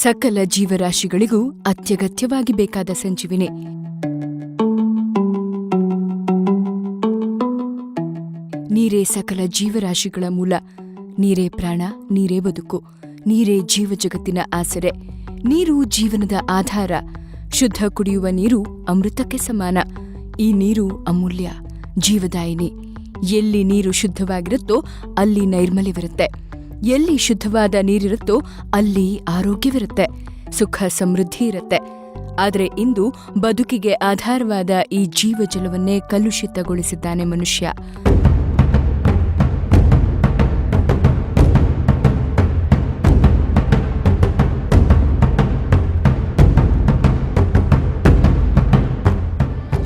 ಸಕಲ ಜೀವರಾಶಿಗಳಿಗೂ ಅತ್ಯಗತ್ಯವಾಗಿ ಬೇಕಾದ ಸಂಜೀವಿನಿ. ನೀರೇ ಸಕಲ ಜೀವರಾಶಿಗಳ ಮೂಲ. ನೀರೇ ಪ್ರಾಣ, ನೀರೇ ಬದುಕು, ನೀರೇ ಜೀವ ಜಗತ್ತಿನ ಆಸರೆ. ನೀರು ಜೀವನದ ಆಧಾರ. ಶುದ್ಧ ಕುಡಿಯುವ ನೀರು ಅಮೃತಕ್ಕೆ ಸಮಾನ. ಈ ನೀರು ಅಮೂಲ್ಯ, ಜೀವದಾಯಿನಿ. ಎಲ್ಲಿ ನೀರು ಶುದ್ಧವಾಗಿರುತ್ತೋ ಅಲ್ಲಿ ನೈರ್ಮಲ್ಯವಿರುತ್ತೆ. ಎಲ್ಲಿ ಶುದ್ಧವಾದ ನೀರಿರುತ್ತೋ ಅಲ್ಲಿ ಆರೋಗ್ಯವಿರುತ್ತೆ, ಸುಖ ಸಮೃದ್ಧಿ ಇರುತ್ತೆ. ಆದರೆ ಇಂದು ಬದುಕಿಗೆ ಆಧಾರವಾದ ಈ ಜೀವಜಲವನ್ನೇ ಕಲುಷಿತಗೊಳಿಸಿದ್ದಾನೆ ಮನುಷ್ಯ.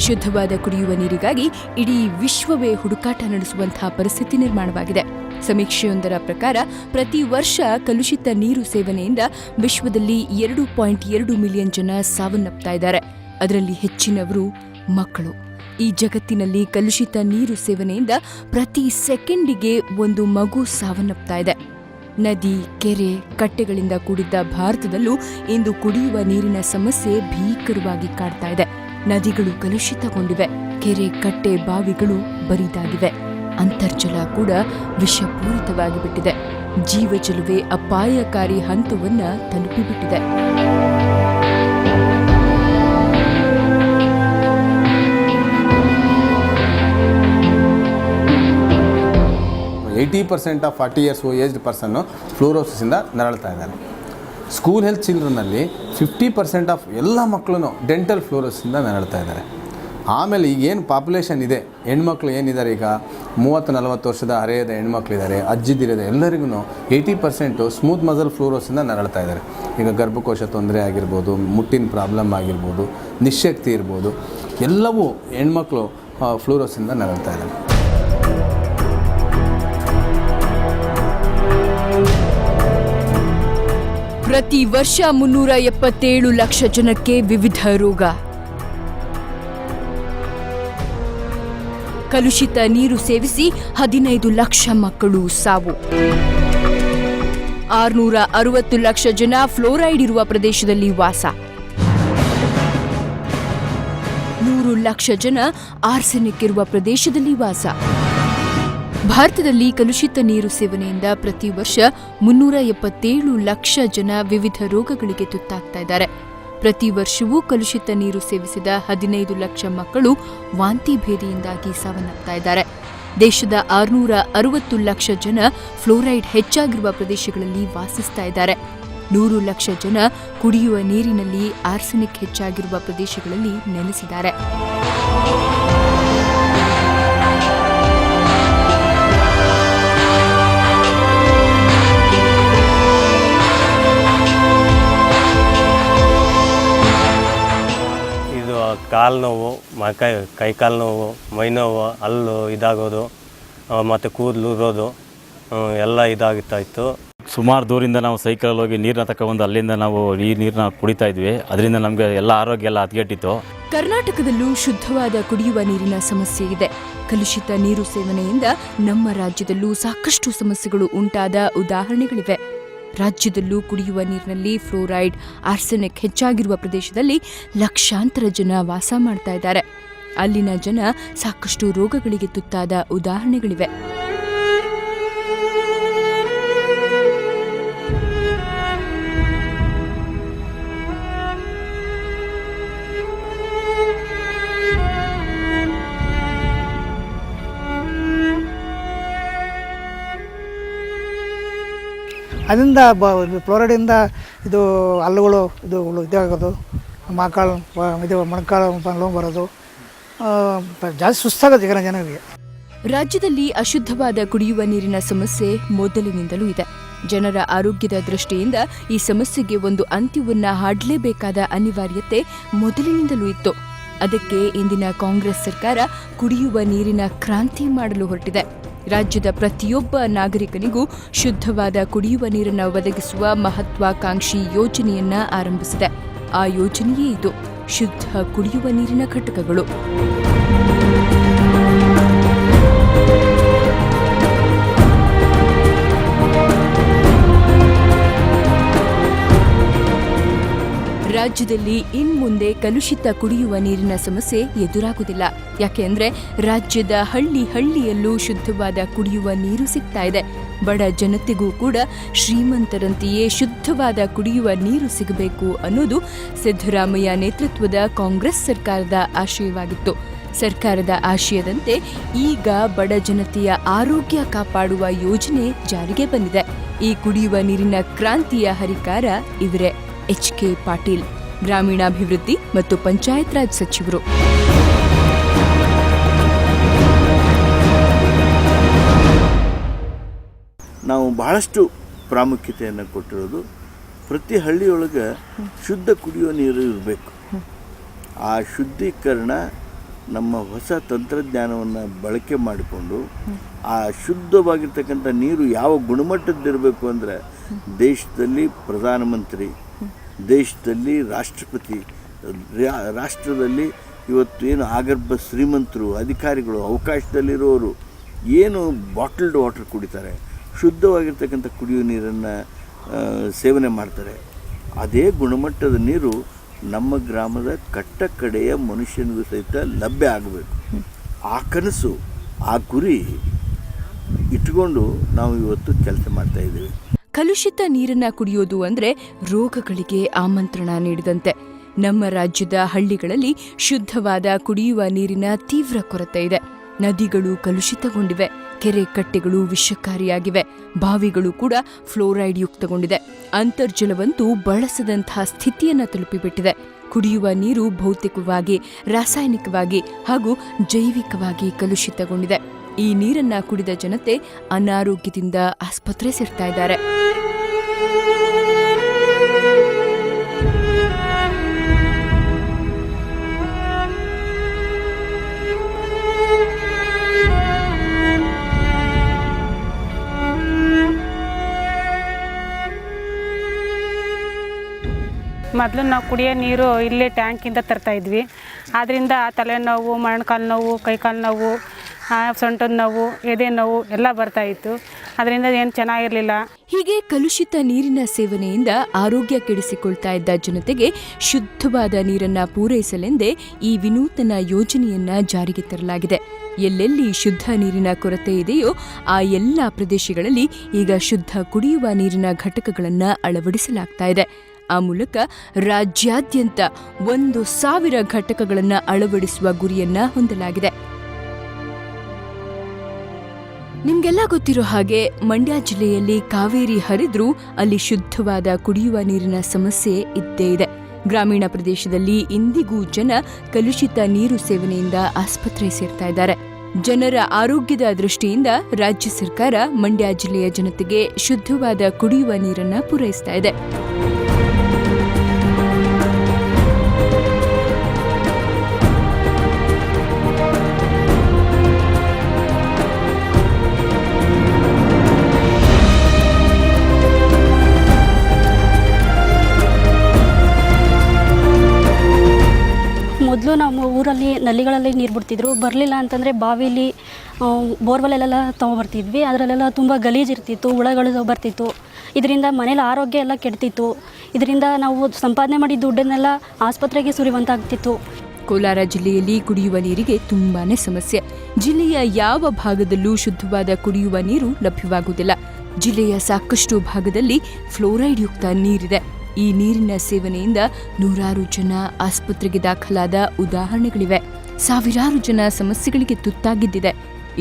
ಶುದ್ಧವಾದ ಕುಡಿಯುವ ನೀರಿಗಾಗಿ ಇಡೀ ವಿಶ್ವವೇ ಹುಡುಕಾಟ ನಡೆಸುವಂತಹ ಪರಿಸ್ಥಿತಿ ನಿರ್ಮಾಣವಾಗಿದೆ. ಸಮೀಕ್ಷೆಯೊಂದರ ಪ್ರಕಾರ ಪ್ರತಿ ವರ್ಷ ಕಲುಷಿತ ನೀರು ಸೇವನೆಯಿಂದ ವಿಶ್ವದಲ್ಲಿ 2.2 ಮಿಲಿಯನ್ ಜನ ಸಾವನ್ನಪ್ತಾ ಇದ್ದಾರೆ. ಅದರಲ್ಲಿ ಹೆಚ್ಚಿನವರು ಮಕ್ಕಳು. ಈ ಜಗತ್ತಿನಲ್ಲಿ ಕಲುಷಿತ ನೀರು ಸೇವನೆಯಿಂದ ಪ್ರತಿ ಸೆಕೆಂಡಿಗೆ ಒಂದು ಮಗು ಸಾವನ್ನಪ್ತಾ ಇದೆ. ನದಿ, ಕೆರೆ, ಕಟ್ಟೆಗಳಿಂದ ಕೂಡಿದ್ದ ಭಾರತದಲ್ಲೂ ಇಂದು ಕುಡಿಯುವ ನೀರಿನ ಸಮಸ್ಯೆ ಭೀಕರವಾಗಿ ಕಾಡ್ತಾ ಇದೆ. ನದಿಗಳು ಕಲುಷಿತಗೊಂಡಿವೆ, ಕೆರೆ, ಕಟ್ಟೆ, ಬಾವಿಗಳು ಬರಿದಾಗಿವೆ. ಅಂತರ್ಜಲ ಕೂಡ ವಿಷಪೂರಿತವಾಗಿ ಬಿಟ್ಟಿದೆ. ಜೀವಜಲವೇ ಅಪಾಯಕಾರಿ ಹಂತವನ್ನ ತಲುಪಿಬಿಟ್ಟಿದೆ. ಆಫ್ 40 years ಏಜ್ಡ್ ಪರ್ಸನ್ನು ಫ್ಲೋರೋಸಿಸಿಂದ ನರಳ್ತಾ ಇದ್ದಾರೆ. ಸ್ಕೂಲ್ ಹೆಲ್ತ್ ಚಿಲ್ಡ್ರನ್ನಲ್ಲಿ 50% ಆಫ್ ಎಲ್ಲ ಮಕ್ಕಳು ಡೆಂಟಲ್ ಫ್ಲೋರೋಸಿಂದ ನರಳ್ತಾ ಇದ್ದಾರೆ. ಆಮೇಲೆ ಈಗೇನು ಪಾಪ್ಯುಲೇಷನ್ ಇದೆ, ಹೆಣ್ಮಕ್ಳು ಏನಿದ್ದಾರೆ, ಈಗ 30-40 ವರ್ಷದ ಹರೆಯದ ಹೆಣ್ಮಕ್ಳಿದ್ದಾರೆ, ಅಜ್ಜಿದಿರಿದೆ, ಎಲ್ಲರಿಗೂ 80% ಸ್ಮೂತ್ ಮಸಲ್ ಫ್ಲೋರೋಸಿಂದ ನರಳ್ತಾ ಇದ್ದಾರೆ. ಈಗ ಗರ್ಭಕೋಶ ತೊಂದರೆ ಆಗಿರ್ಬೋದು, ಮುಟ್ಟಿನ ಪ್ರಾಬ್ಲಮ್ ಆಗಿರ್ಬೋದು, ನಿಶ್ಶಕ್ತಿ ಇರ್ಬೋದು, ಎಲ್ಲವೂ ಹೆಣ್ಮಕ್ಳು ಫ್ಲೋರೋಸಿಂದ ನರಳ್ತಾ ಇದ್ದಾರೆ. ಪ್ರತಿ ವರ್ಷ 377 ಲಕ್ಷ ಜನಕ್ಕೆ ವಿವಿಧ ರೋಗ. ಕಲುಷಿತ ನೀರು ಸೇವಿಸಿ 15 ಲಕ್ಷ ಮಕ್ಕಳು ಸಾವು. 660 ಲಕ್ಷ ಜನ ಫ್ಲೋರೈಡ್ ಇರುವ ಪ್ರದೇಶದಲ್ಲಿ ವಾಸ. 100 ಲಕ್ಷ ಜನ ಆರ್ಸೆನಿಕ್ ಇರುವ ಪ್ರದೇಶದಲ್ಲಿ ವಾಸ. ಭಾರತದಲ್ಲಿ ಕಲುಷಿತ ನೀರು ಸೇವನೆಯಿಂದ ಪ್ರತಿ ವರ್ಷ 377 ಲಕ್ಷ ಜನ ವಿವಿಧ ರೋಗಗಳಿಗೆ ತುತ್ತಾಗ್ತಾ ಇದ್ದಾರೆ. ಪ್ರತಿ ವರ್ಷವೂ ಕಲುಷಿತ ನೀರು ಸೇವಿಸಿದ 15 ಲಕ್ಷ ಮಕ್ಕಳು ವಾಂತಿ ಭೇದಿಯಿಂದಾಗಿ ಸಾವನ್ನಪ್ತಾ ಇದ್ದಾರೆ. ದೇಶದ 660 ಲಕ್ಷ ಜನ ಫ್ಲೋರೈಡ್ ಹೆಚ್ಚಾಗಿರುವ ಪ್ರದೇಶಗಳಲ್ಲಿ ವಾಸಿಸ್ತಾ ಇದ್ದಾರೆ. 100 ಲಕ್ಷ ಜನ ಕುಡಿಯುವ ನೀರಿನಲ್ಲಿ ಆರ್ಸೆನಿಕ್ ಹೆಚ್ಚಾಗಿರುವ ಪ್ರದೇಶಗಳಲ್ಲಿ ನೆಲೆಸಿದ್ದಾರೆ. ಕಾಲು ನೋವು, ಕೈಕಾಲು ನೋವು, ಮೈನೋವು, ಹಲ್ಲು ಇದಾಗೋದು, ಮತ್ತು ಕೂದಲು ಉರೋದು ಎಲ್ಲ ಇದಾಗ್ತಾ ಇತ್ತು. ಸುಮಾರು ದೂರಿಂದ ನಾವು ಸೈಕಲಲ್ಲಿ ಹೋಗಿ ನೀರನ್ನ ತಗೊಂಡು ಅಲ್ಲಿಂದ ನಾವು ಈ ನೀರನ್ನ ಕುಡಿತಾ ಇದ್ವಿ. ಅದರಿಂದ ನಮಗೆ ಎಲ್ಲ ಆರೋಗ್ಯ ಎಲ್ಲ ಹದಗೆಟ್ಟಿತ್ತು. ಕರ್ನಾಟಕದಲ್ಲೂ ಶುದ್ಧವಾದ ಕುಡಿಯುವ ನೀರಿನ ಸಮಸ್ಯೆ ಇದೆ. ಕಲುಷಿತ ನೀರು ಸೇವನೆಯಿಂದ ನಮ್ಮ ರಾಜ್ಯದಲ್ಲೂ ಸಾಕಷ್ಟು ಸಮಸ್ಯೆಗಳು ಉಂಟಾದ ಉದಾಹರಣೆಗಳಿವೆ. ರಾಜ್ಯದಲ್ಲೂ ಕುಡಿಯುವ ನೀರಿನಲ್ಲಿ ಫ್ಲೋರೈಡ್, ಆರ್ಸೆನಿಕ್ ಹೆಚ್ಚಾಗಿರುವ ಪ್ರದೇಶದಲ್ಲಿ ಲಕ್ಷಾಂತರ ಜನ ವಾಸ ಮಾಡ್ತಾ ಇದ್ದಾರೆ. ಅಲ್ಲಿನ ಜನ ಸಾಕಷ್ಟು ರೋಗಗಳಿಗೆ ತುತ್ತಾದ ಉದಾಹರಣೆಗಳಿವೆ. ಅದರಿಂದ ಫ್ಲೋರೈಡಿಂದ ಇದು ಹಲ್ಲುಗಳು ಇದಾಗೋದು, ಮೊಣಕಾಲು ನೋವು ಬರೋದು, ಜಾಸ್ತಿ ಸುಸ್ತಾಗೋದು ಈಗ ಜನರಿಗೆ. ರಾಜ್ಯದಲ್ಲಿ ಅಶುದ್ಧವಾದ ಕುಡಿಯುವ ನೀರಿನ ಸಮಸ್ಯೆ ಮೊದಲಿನಿಂದಲೂ ಇದೆ. ಜನರ ಆರೋಗ್ಯದ ದೃಷ್ಟಿಯಿಂದ ಈ ಸಮಸ್ಯೆಗೆ ಒಂದು ಅಂತ್ಯವನ್ನ ಹಾಡಲೇಬೇಕಾದ ಅನಿವಾರ್ಯತೆ ಮೊದಲಿನಿಂದಲೂ ಇತ್ತು. ಅದಕ್ಕೆ ಇಂದಿನ ಕಾಂಗ್ರೆಸ್ ಸರ್ಕಾರ ಕುಡಿಯುವ ನೀರಿನ ಕ್ರಾಂತಿ ಮಾಡಲು ಹೊರಟಿದೆ. ರಾಜ್ಯದ ಪ್ರತಿಯೊಬ್ಬ ನಾಗರಿಕನಿಗೂ ಶುದ್ಧವಾದ ಕುಡಿಯುವ ನೀರನ್ನು ಒದಗಿಸುವ ಮಹತ್ವಾಕಾಂಕ್ಷಿ ಯೋಜನೆಯನ್ನ ಆರಂಭಿಸಿದೆ. ಆ ಯೋಜನೆಯೇ ಇದು, ಶುದ್ಧ ಕುಡಿಯುವ ನೀರಿನ ಘಟಕಗಳು. ರಾಜ್ಯದಲ್ಲಿ ಇನ್ಮುಂದೆ ಕಲುಷಿತ ಕುಡಿಯುವ ನೀರಿನ ಸಮಸ್ಯೆ ಎದುರಾಗುವುದಿಲ್ಲ. ಯಾಕೆಂದ್ರೆ ರಾಜ್ಯದ ಹಳ್ಳಿಯಲ್ಲೂ ಶುದ್ಧವಾದ ಕುಡಿಯುವ ನೀರು ಸಿಗ್ತಾ ಇದೆ. ಬಡ ಜನತೆಗೂ ಕೂಡ ಶ್ರೀಮಂತರಂತೆಯೇ ಶುದ್ಧವಾದ ಕುಡಿಯುವ ನೀರು ಸಿಗಬೇಕು ಅನ್ನೋದು ಸಿದ್ದರಾಮಯ್ಯ ನೇತೃತ್ವದ ಕಾಂಗ್ರೆಸ್ ಸರ್ಕಾರದ ಆಶಯವಾಗಿತ್ತು. ಸರ್ಕಾರದ ಆಶಯದಂತೆ ಈಗ ಬಡ ಜನತೆಯ ಆರೋಗ್ಯ ಕಾಪಾಡುವ ಯೋಜನೆ ಜಾರಿಗೆ ಬಂದಿದೆ. ಈ ಕುಡಿಯುವ ನೀರಿನ ಕ್ರಾಂತಿಯ ಹರಿಕಾರ ಇವರೇ HK ಪಾಟೀಲ್, ಗ್ರಾಮೀಣಾಭಿವೃದ್ಧಿ ಮತ್ತು ಪಂಚಾಯತ್ ರಾಜ್ ಸಚಿವರು. ನಾವು ಬಹಳಷ್ಟು ಪ್ರಾಮುಖ್ಯತೆಯನ್ನು ಕೊಟ್ಟಿರೋದು ಪ್ರತಿ ಹಳ್ಳಿಯೊಳಗೆ ಶುದ್ಧ ಕುಡಿಯುವ ನೀರು ಇರಬೇಕು. ಆ ಶುದ್ಧೀಕರಣ ನಮ್ಮ ಹೊಸ ತಂತ್ರಜ್ಞಾನವನ್ನು ಬಳಕೆ ಮಾಡಿಕೊಂಡು ಆ ಶುದ್ಧವಾಗಿರ್ತಕ್ಕಂಥ ನೀರು ಯಾವ ಗುಣಮಟ್ಟದ್ದಿರಬೇಕು ಅಂದರೆ ದೇಶದಲ್ಲಿ ಪ್ರಧಾನಮಂತ್ರಿ, ದೇಶದಲ್ಲಿ ರಾಷ್ಟ್ರಪತಿ, ರಾಷ್ಟ್ರದಲ್ಲಿ ಇವತ್ತು ಏನು ಆಗರ್ಭ ಶ್ರೀಮಂತರು, ಅಧಿಕಾರಿಗಳು, ಅವಕಾಶದಲ್ಲಿರೋರು ಏನು ಬಾಟಲ್ಡ್ ವಾಟರ್ ಕುಡಿತಾರೆ, ಶುದ್ಧವಾಗಿರ್ತಕ್ಕಂಥ ಕುಡಿಯುವ ನೀರನ್ನು ಸೇವನೆ ಮಾಡ್ತಾರೆ. ಅದೇ ಗುಣಮಟ್ಟದ ನೀರು ನಮ್ಮ ಗ್ರಾಮದ ಕಟ್ಟ ಕಡೆಯ ಮನುಷ್ಯನಿಗೂ ಸಹಿತ ಲಭ್ಯ ಆಗಬೇಕು. ಆ ಕನಸು, ಆ ಗುರಿ ಇಟ್ಕೊಂಡು ನಾವು ಇವತ್ತು ಕೆಲಸ ಮಾಡ್ತಾ ಇದ್ದೀವಿ. ಕಲುಷಿತ ನೀರನ್ನ ಕುಡಿಯೋದು ಅಂದ್ರೆ ರೋಗಗಳಿಗೆ ಆಮಂತ್ರಣ ನೀಡಿದಂತೆ. ನಮ್ಮ ರಾಜ್ಯದ ಹಳ್ಳಿಗಳಲ್ಲಿ ಶುದ್ಧವಾದ ಕುಡಿಯುವ ನೀರಿನ ತೀವ್ರ ಕೊರತೆ ಇದೆ. ನದಿಗಳು ಕಲುಷಿತಗೊಂಡಿವೆ, ಕೆರೆ ಕಟ್ಟೆಗಳು ವಿಷಕಾರಿಯಾಗಿವೆ, ಬಾವಿಗಳು ಕೂಡ ಫ್ಲೋರೈಡ್ ಯುಕ್ತಗೊಂಡಿದೆ. ಅಂತರ್ಜಲವಂತೂ ಬಳಸದಂತಹ ಸ್ಥಿತಿಯನ್ನ ತಲುಪಿಬಿಟ್ಟಿದೆ. ಕುಡಿಯುವ ನೀರು ಭೌತಿಕವಾಗಿ, ರಾಸಾಯನಿಕವಾಗಿ ಹಾಗೂ ಜೈವಿಕವಾಗಿ ಕಲುಷಿತಗೊಂಡಿದೆ. ಈ ನೀರನ್ನ ಕುಡಿದ ಜನತೆ ಅನಾರೋಗ್ಯದಿಂದ ಆಸ್ಪತ್ರೆ ಸೇರ್ತಾ ಇದ್ದಾರೆ. ಮೊದಲು ನಾವು ಕುಡಿಯೋ ನೀರು ಇಲ್ಲೇ ಟ್ಯಾಂಕಿಂದ ತರ್ತಾ ಇದ್ವಿ. ಆದ್ದರಿಂದ ತಲೆನೋವು, ಮೊಣಕಾಲು ನೋವು, ಕೈಕಾಲು ನೋವು, ಸೊಂಟದ ನೋವು, ಎದೆ ನೋವು ಎಲ್ಲ ಬರ್ತಾಯಿತ್ತು. ಅದರಿಂದ ಏನು ಚೆನ್ನಾಗಿರಲಿಲ್ಲ. ಹೀಗೆ ಕಲುಷಿತ ನೀರಿನ ಸೇವನೆಯಿಂದ ಆರೋಗ್ಯ ಕೆಡಿಸಿಕೊಳ್ತಾ ಇದ್ದ ಜನತೆಗೆ ಶುದ್ಧವಾದ ನೀರನ್ನ ಪೂರೈಸಲೆಂದೇ ಈ ವಿನೂತನ ಯೋಜನೆಯನ್ನ ಜಾರಿಗೆ ತರಲಾಗಿದೆ. ಎಲ್ಲೆಲ್ಲಿ ಶುದ್ಧ ನೀರಿನ ಕೊರತೆ ಇದೆಯೋ ಆ ಎಲ್ಲ ಪ್ರದೇಶಗಳಲ್ಲಿ ಈಗ ಶುದ್ಧ ಕುಡಿಯುವ ನೀರಿನ ಘಟಕಗಳನ್ನು ಅಳವಡಿಸಲಾಗ್ತಾ ಇದೆ. ಆ ಮೂಲಕ ರಾಜ್ಯಾದ್ಯಂತ 1,000 ಘಟಕಗಳನ್ನು ಅಳವಡಿಸುವ ಗುರಿಯನ್ನ ಹೊಂದಲಾಗಿದೆ. ನಿಮ್ಗೆಲ್ಲ ಗೊತ್ತಿರೋ ಹಾಗೆ ಮಂಡ್ಯ ಜಿಲ್ಲೆಯಲ್ಲಿ ಕಾವೇರಿ ಹರಿದ್ರೂ ಅಲ್ಲಿ ಶುದ್ಧವಾದ ಕುಡಿಯುವ ನೀರಿನ ಸಮಸ್ಯೆ ಇದ್ದೇ ಇದೆ. ಗ್ರಾಮೀಣ ಪ್ರದೇಶದಲ್ಲಿ ಇಂದಿಗೂ ಜನ ಕಲುಷಿತ ನೀರು ಸೇವನೆಯಿಂದ ಆಸ್ಪತ್ರೆ ಸೇರ್ತಾ ಇದ್ದಾರೆ. ಜನರ ಆರೋಗ್ಯದ ದೃಷ್ಟಿಯಿಂದ ರಾಜ್ಯ ಸರ್ಕಾರ ಮಂಡ್ಯ ಜಿಲ್ಲೆಯ ಜನತೆಗೆ ಶುದ್ಧವಾದ ಕುಡಿಯುವ ನೀರನ್ನ ಪೂರೈಸ್ತಾ ಇದೆ. ಮೊದಲು ನಮ್ಮ ಊರಲ್ಲಿ ನಲ್ಲಿಗಳಲ್ಲಿ ನೀರು ಬಿಡ್ತಿದ್ರು. ಬರಲಿಲ್ಲ ಅಂತಂದರೆ ಬಾವಿಲಿ, ಬೋರ್ವೆಲ್ಲೆಲ್ಲ ತೊಗೊಬರ್ತಿದ್ವಿ. ಅದರಲ್ಲೆಲ್ಲ ತುಂಬ ಗಲೀಜಿರ್ತಿತ್ತು, ಹುಳಗಳು ಬರ್ತಿತ್ತು. ಇದರಿಂದ ಮನೇಲಿ ಆರೋಗ್ಯ ಎಲ್ಲ ಕೆಡ್ತಿತ್ತು. ಇದರಿಂದ ನಾವು ಸಂಪಾದನೆ ಮಾಡಿದ ದುಡ್ಡನ್ನೆಲ್ಲ ಆಸ್ಪತ್ರೆಗೆ ಸುರಿಯುವಂತಾಗ್ತಿತ್ತು. ಕೋಲಾರ ಜಿಲ್ಲೆಯಲ್ಲಿ ಕುಡಿಯುವ ನೀರಿಗೆ ತುಂಬಾನೇ ಸಮಸ್ಯೆ. ಜಿಲ್ಲೆಯ ಯಾವ ಭಾಗದಲ್ಲೂ ಶುದ್ಧವಾದ ಕುಡಿಯುವ ನೀರು ಲಭ್ಯವಾಗುವುದಿಲ್ಲ. ಜಿಲ್ಲೆಯ ಸಾಕಷ್ಟು ಭಾಗದಲ್ಲಿ ಫ್ಲೋರೈಡ್ ಯುಕ್ತ ನೀರಿದೆ. ಈ ನೀರಿನ ಸೇವನೆಯಿಂದ 100 ಜನ ಆಸ್ಪತ್ರೆಗೆ ದಾಖಲಾದ ಉದಾಹರಣೆಗಳಿವೆ. ಸಾವಿರಾರು ಜನ ಸಮಸ್ಯೆಗಳಿಗೆ ತುತ್ತಾಗಿದ್ದಿದೆ.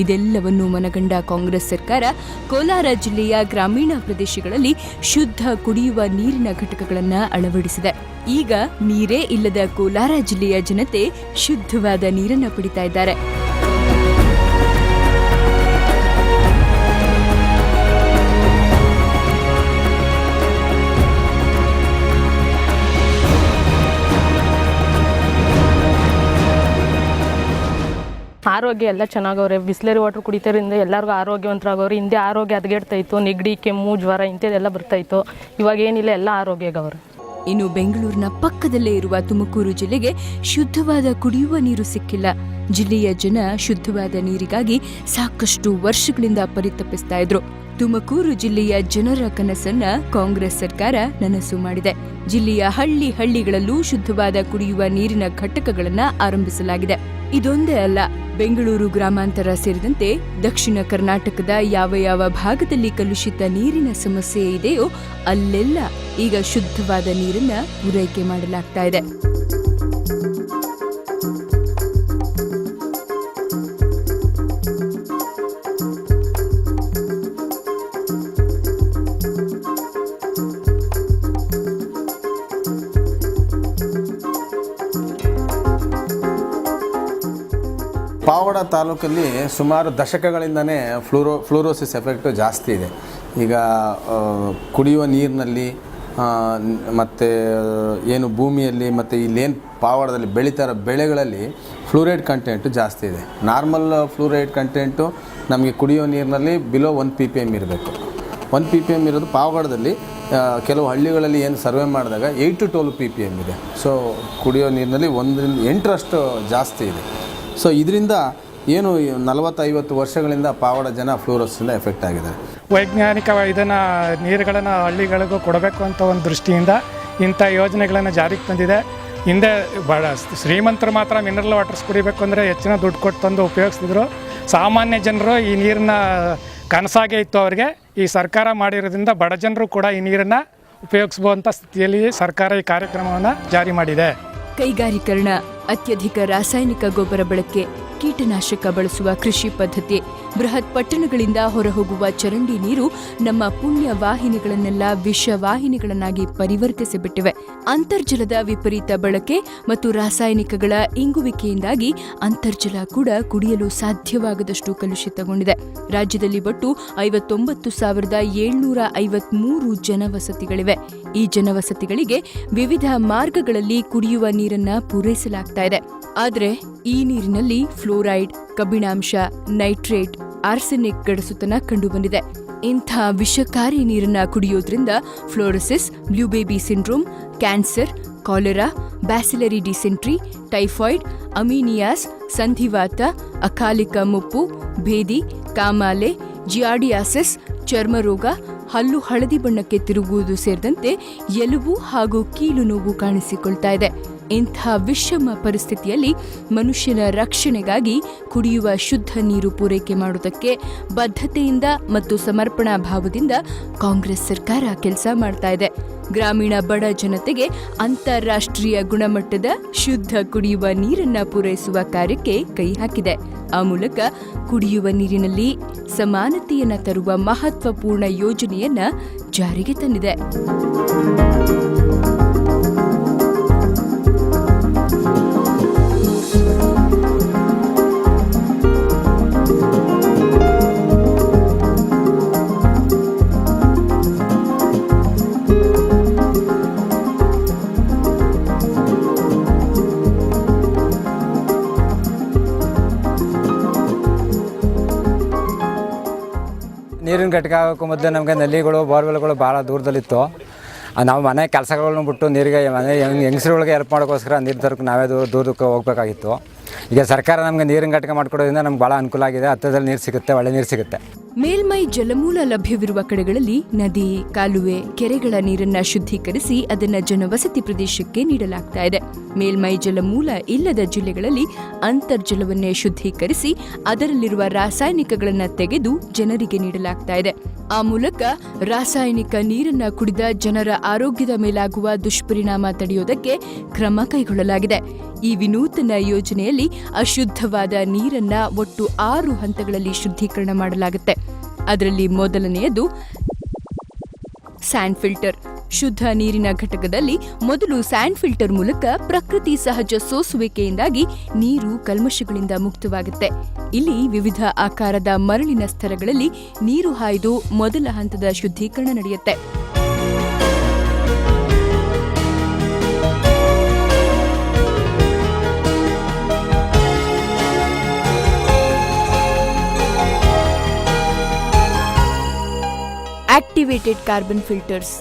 ಇದೆಲ್ಲವನ್ನು ಮನಗಂಡ ಕಾಂಗ್ರೆಸ್ ಸರ್ಕಾರ ಕೋಲಾರ ಜಿಲ್ಲೆಯ ಗ್ರಾಮೀಣ ಪ್ರದೇಶಗಳಲ್ಲಿ ಶುದ್ಧ ಕುಡಿಯುವ ನೀರಿನ ಘಟಕಗಳನ್ನು ಅಳವಡಿಸಿದೆ. ಈಗ ನೀರೇ ಇಲ್ಲದ ಕೋಲಾರ ಜಿಲ್ಲೆಯ ಜನತೆ ಶುದ್ಧವಾದ ನೀರನ್ನು ಪಡಿತಾ ಇದ್ದಾರೆ. ಆರೋಗ್ಯ ಎಲ್ಲ ಚೆನ್ನಾಗವ್ರೆ. ಬಿಸ್ಲೇರಿ ವಾಟರ್ ಕುಡಿತಾರಿಂದ ಎಲ್ಲರಿಗೂ ಆರೋಗ್ಯವಂತರಾಗವ್ರೆ. ಹಿಂದೆ ಆರೋಗ್ಯ ಹದಗೆಡ್ತಾ ಇತ್ತು, ನೆಗಡಿ, ಕೆಮ್ಮು, ಜ್ವರ ಇಂಥದ್ದೆಲ್ಲ ಬರ್ತಾಯಿತ್ತು. ಇವಾಗ ಏನಿಲ್ಲ, ಎಲ್ಲ ಆರೋಗ್ಯಗವ್ರೆ. ಇನ್ನು ಬೆಂಗಳೂರಿನ ಪಕ್ಕದಲ್ಲೇ ಇರುವ ತುಮಕೂರು ಜಿಲ್ಲೆಗೆ ಶುದ್ಧವಾದ ಕುಡಿಯುವ ನೀರು ಸಿಕ್ಕಿಲ್ಲ. ಜಿಲ್ಲೆಯ ಜನ ಶುದ್ಧವಾದ ನೀರಿಗಾಗಿ ಸಾಕಷ್ಟು ವರ್ಷಗಳಿಂದ ಪರಿತಪಿಸ್ತಾ ಇದ್ರು. ತುಮಕೂರು ಜಿಲ್ಲೆಯ ಜನರ ಕನಸನ್ನ ಕಾಂಗ್ರೆಸ್ ಸರ್ಕಾರ ನನಸು ಮಾಡಿದೆ. ಜಿಲ್ಲೆಯ ಹಳ್ಳಿಗಳಲ್ಲೂ ಶುದ್ಧವಾದ ಕುಡಿಯುವ ನೀರಿನ ಘಟಕಗಳನ್ನು ಆರಂಭಿಸಲಾಗಿದೆ. ಇದೊಂದೇ ಅಲ್ಲ, ಬೆಂಗಳೂರು ಗ್ರಾಮಾಂತರ ಸೇರಿದಂತೆ ದಕ್ಷಿಣ ಕರ್ನಾಟಕದ ಯಾವ ಭಾಗದಲ್ಲಿ ಕಲುಷಿತ ನೀರಿನ ಸಮಸ್ಯೆ ಇದೆಯೋ ಅಲ್ಲೆಲ್ಲ ಈಗ ಶುದ್ಧವಾದ ನೀರನ್ನ ಪೂರೈಕೆ ಮಾಡಲಾಗ್ತಾ ಇದೆ. ಪಾವಡ ತಾಲೂಕಲ್ಲಿ ಸುಮಾರು ದಶಕಗಳಿಂದನೇ ಫ್ಲೂರೋಸಿಸ್ ಎಫೆಕ್ಟು ಜಾಸ್ತಿ ಇದೆ. ಈಗ ಕುಡಿಯುವ ನೀರಿನಲ್ಲಿ ಮತ್ತು ಏನು ಭೂಮಿಯಲ್ಲಿ ಮತ್ತು ಇಲ್ಲೇನು ಪಾವಡದಲ್ಲಿ ಬೆಳೀತಾ ಇರೋ ಬೆಳೆಗಳಲ್ಲಿ ಫ್ಲೂರೈಡ್ ಕಂಟೆಂಟು ಜಾಸ್ತಿ ಇದೆ. ನಾರ್ಮಲ್ ಫ್ಲೂರೈಡ್ ಕಂಟೆಂಟು ನಮಗೆ ಕುಡಿಯೋ ನೀರಿನಲ್ಲಿ ಬಿಲೋ 1 ppm ಇರಬೇಕು. 1 ppm ಇರೋದು ಪಾವಗಡದಲ್ಲಿ ಕೆಲವು ಹಳ್ಳಿಗಳಲ್ಲಿ ಏನು ಸರ್ವೆ ಮಾಡಿದಾಗ 8 to 12 ppm ಇದೆ. ಸೊ ಕುಡಿಯೋ ನೀರಿನಲ್ಲಿ 1-8 ಜಾಸ್ತಿ ಇದೆ. ಸೊ ಇದರಿಂದ ಏನು 40-50 ವರ್ಷಗಳಿಂದ ಪಾವಡ ಜನ ಫ್ಲೂರೋಸಿಂದ ಎಫೆಕ್ಟ್ ಆಗಿದ್ದಾರೆ. ವೈಜ್ಞಾನಿಕ ಇದನ್ನು ನೀರುಗಳನ್ನು ಹಳ್ಳಿಗಳಿಗೂ ಕೊಡಬೇಕು ಅಂತ ಒಂದು ದೃಷ್ಟಿಯಿಂದ ಇಂಥ ಯೋಜನೆಗಳನ್ನು ಜಾರಿಗೆ ತಂದಿದೆ. ಹಿಂದೆ ಶ್ರೀಮಂತರು ಮಾತ್ರ ಮಿನರಲ್ ವಾಟರ್ಸ್ ಕುಡಿಬೇಕು ಅಂದರೆ ಹೆಚ್ಚಿನ ದುಡ್ಡು ಕೊಟ್ಟು ತಂದು ಉಪಯೋಗಿಸ್ತಿದ್ರು. ಸಾಮಾನ್ಯ ಜನರು ಈ ನೀರನ್ನ ಕನಸಾಗೇ ಇತ್ತು ಅವರಿಗೆ. ಈ ಸರ್ಕಾರ ಮಾಡಿರೋದ್ರಿಂದ ಬಡ ಜನರು ಕೂಡ ಈ ನೀರನ್ನು ಉಪಯೋಗಿಸುವಂಥ ಸ್ಥಿತಿಯಲ್ಲಿ ಸರ್ಕಾರ ಈ ಕಾರ್ಯಕ್ರಮವನ್ನು ಜಾರಿ ಮಾಡಿದೆ. ಕೈಗಾರೀಕರಣ, ಅತ್ಯಧಿಕ ರಾಸಾಯನಿಕ ಗೊಬ್ಬರ ಬಳಕೆ, ಕೀಟನಾಶಕ ಬಳಸುವ ಕೃಷಿ ಪದ್ಧತಿ, ಬೃಹತ್ ಪಟ್ಟಣಗಳಿಂದ ಹೊರಹೋಗುವ ಚರಂಡಿ ನೀರು ನಮ್ಮ ಪುಣ್ಯ ವಾಹಿನಿಗಳನ್ನೆಲ್ಲ ವಿಷವಾಹಿನಿಗಳನ್ನಾಗಿ ಪರಿವರ್ತಿಸಿಬಿಟ್ಟಿವೆ. ಅಂತರ್ಜಲದ ವಿಪರೀತ ಬಳಕೆ ಮತ್ತು ರಾಸಾಯನಿಕಗಳ ಇಂಗುವಿಕೆಯಿಂದಾಗಿ ಅಂತರ್ಜಲ ಕೂಡ ಕುಡಿಯಲು ಸಾಧ್ಯವಾಗದಷ್ಟು ಕಲುಷಿತಗೊಂಡಿದೆ. ರಾಜ್ಯದಲ್ಲಿ ಒಟ್ಟು 59,753 ಜನವಸತಿಗಳಿವೆ. ಈ ಜನವಸತಿಗಳಿಗೆ ವಿವಿಧ ಮಾರ್ಗಗಳಲ್ಲಿ ಕುಡಿಯುವ ನೀರನ್ನ ಪೂರೈಸಲಾಗ್ತಾ ಇದೆ. ಆದರೆ ಈ ನೀರಿನಲ್ಲಿ ಫ್ಲೋರೈಡ್, ಕಬ್ಬಿಣಾಂಶ, ನೈಟ್ರೇಟ್, ಆರ್ಸೆನಿಕ್ ಗಡಸುತನ ಕಂಡುಬಂದಿದೆ. ಇಂಥ ವಿಷಕಾರಿ ನೀರನ್ನ ಕುಡಿಯೋದ್ರಿಂದ fluorosis, blue baby syndrome, cancer, cholera, bacillary dysentery, typhoid, ಅಮೀನಿಯಾಸ್, ಸಂಧಿವಾತ, ಅಕಾಲಿಕ ಮುಪ್ಪು, ಭೇದಿ, ಕಾಮಾಲೆ, ಜಿಯಾರ್ಡಿಯಾಸಿಸ್, ಚರ್ಮರೋಗ, ಹಲ್ಲು ಹಳದಿ ಬಣ್ಣಕ್ಕೆ ತಿರುಗುವುದು ಸೇರಿದಂತೆ ಎಲುಬು ಹಾಗೂ ಕೀಲು ನೋವು ಕಾಣಿಸಿಕೊಳ್ತಾ ಇದೆ. ಇಂಥ ವಿಷಮ ಪರಿಸ್ಥಿತಿಯಲ್ಲಿ ಮನುಷ್ಯನ ರಕ್ಷಣೆಗಾಗಿ ಕುಡಿಯುವ ಶುದ್ಧ ನೀರು ಪೂರೈಕೆ ಮಾಡುವುದಕ್ಕೆ ಬದ್ಧತೆಯಿಂದ ಮತ್ತು ಸಮರ್ಪಣಾ ಭಾವದಿಂದ ಕಾಂಗ್ರೆಸ್ ಸರ್ಕಾರ ಕೆಲಸ ಮಾಡ್ತಾ ಇದೆ. ಗ್ರಾಮೀಣ ಬಡ ಜನತೆಗೆ ಅಂತಾರಾಷ್ಟ್ರೀಯ ಗುಣಮಟ್ಟದ ಶುದ್ಧ ಕುಡಿಯುವ ನೀರನ್ನ ಪೂರೈಸುವ ಕಾರ್ಯಕ್ಕೆ ಕೈ ಹಾಕಿದೆ. ಆ ಮೂಲಕ ಕುಡಿಯುವ ನೀರಿನಲ್ಲಿ ಸಮಾನತೆಯನ್ನ ತರುವ ಮಹತ್ವಪೂರ್ಣ ಯೋಜನೆಯನ್ನ ಜಾರಿಗೆ ತಂದಿದೆ. ನೀರಿನ ಘಟಕ ಆಗೋಕ್ಕೂ ಮೊದಲು ನಮಗೆ ನಲ್ಲಿಗಳು, ಬೋರ್ವೆಲ್ಗಳು ಭಾಳ ದೂರದಲ್ಲಿತ್ತು. ನಾವು ಮನೆ ಕೆಲಸಗಳನ್ನು ಬಿಟ್ಟು ನೀರಿಗೆ ಮನೆ ಹೆಂಗಸ್ರುಗಳಿಗೆ ಹೆಲ್ಪ್ ಮಾಡೋಕ್ಕೋಸ್ಕರ ನೀರು ತರಕ್ಕೆ ನಾವೇ ದೂರಕ್ಕೆ ಹೋಗಬೇಕಾಗಿತ್ತು. ಈಗ ಸರ್ಕಾರ ನಮಗೆ ನೀರಿನ ಘಟಕ ಮಾಡಿಕೊಡೋದ್ರಿಂದ ನಮ್ಗೆ ಭಾಳ ಅನುಕೂಲ ಆಗಿದೆ. ಹತ್ತಿರದಲ್ಲಿ ನೀರು ಸಿಗುತ್ತೆ, ಒಳ್ಳೆ ನೀರು ಸಿಗುತ್ತೆ. ಮೇಲ್ಮೈ ಜಲಮೂಲ ಲಭ್ಯವಿರುವ ಕಡೆಗಳಲ್ಲಿ ನದಿ, ಕಾಲುವೆ, ಕೆರೆಗಳ ನೀರನ್ನ ಶುದ್ಧೀಕರಿಸಿ ಅದನ್ನ ಜನವಸತಿ ಪ್ರದೇಶಕ್ಕೆ ನೀಡಲಾಗ್ತಾ ಇದೆ. ಮೇಲ್ಮೈ ಜಲಮೂಲ ಇಲ್ಲದ ಜಿಲ್ಲೆಗಳಲ್ಲಿ ಅಂತರ್ಜಲವನ್ನೇ ಶುದ್ಧೀಕರಿಸಿ ಅದರಲ್ಲಿರುವ ರಾಸಾಯನಿಕಗಳನ್ನು ತೆಗೆದು ಜನರಿಗೆ ನೀಡಲಾಗ್ತಾ ಇದೆ. ಆ ಮೂಲಕ ರಾಸಾಯನಿಕ ನೀರನ್ನ ಕುಡಿದ ಜನರ ಆರೋಗ್ಯದ ಮೇಲಾಗುವ ದುಷ್ಪರಿಣಾಮ ತಡೆಯುವುದಕ್ಕೆ ಕ್ರಮ ಕೈಗೊಳ್ಳಲಾಗಿದೆ. ಈ ವಿನೂತನ ಯೋಜನೆಯಲ್ಲಿ ಅಶುದ್ಧವಾದ ನೀರನ್ನ ಒಟ್ಟು 6 ಹಂತಗಳಲ್ಲಿ ಶುದ್ಧೀಕರಣ ಮಾಡಲಾಗುತ್ತೆ. ಅದರಲ್ಲಿ ಮೊದಲನೆಯದು ಸ್ಯಾಂಡ್ ಫಿಲ್ಟರ್. ಶುದ್ಧ ನೀರಿನ ಘಟಕದಲ್ಲಿ ಮೊದಲು ಸ್ಯಾಂಡ್ ಫಿಲ್ಟರ್ ಮೂಲಕ ಪ್ರಕೃತಿ ಸಹಜ ಸೋಸುವಿಕೆಯಿಂದಾಗಿ ನೀರು ಕಲ್ಮಶಗಳಿಂದ ಮುಕ್ತವಾಗುತ್ತೆ. ಇಲ್ಲಿ ವಿವಿಧ ಆಕಾರದ ಮರಳಿನ ಸ್ತರಗಳಲ್ಲಿ ನೀರು ಹಾಯ್ದು ಮೊದಲ ಹಂತದ ಶುದ್ಧೀಕರಣ ನಡೆಯುತ್ತೆ. Activated carbon filters.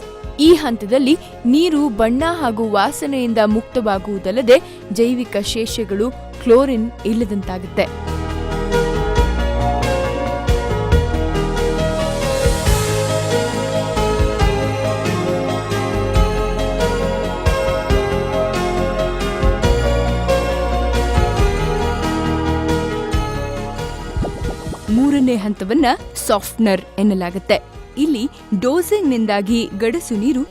ಈ ಹಂತದಲ್ಲಿ ನೀರು ಬಣ್ಣ ಹಾಗೂ ವಾಸನೆಯಿಂದ ಮುಕ್ತವಾಗುವುದಲ್ಲದೆ ಜೈವಿಕ ಶೇಷಗಳು, ಕ್ಲೋರಿನ್ ಇಲ್ಲದಂತಾಗುತ್ತೆ. ಮೂರನೇ ಹಂತವನ್ನ ಸಾಫ್ಟ್ನರ್ ಎನ್ನಲಾಗುತ್ತೆ. ಇಲ್ಲಿ ಡೋಸಿಂಗ್ನಿಂದಾಗಿ ಗಡಸು ನೀರು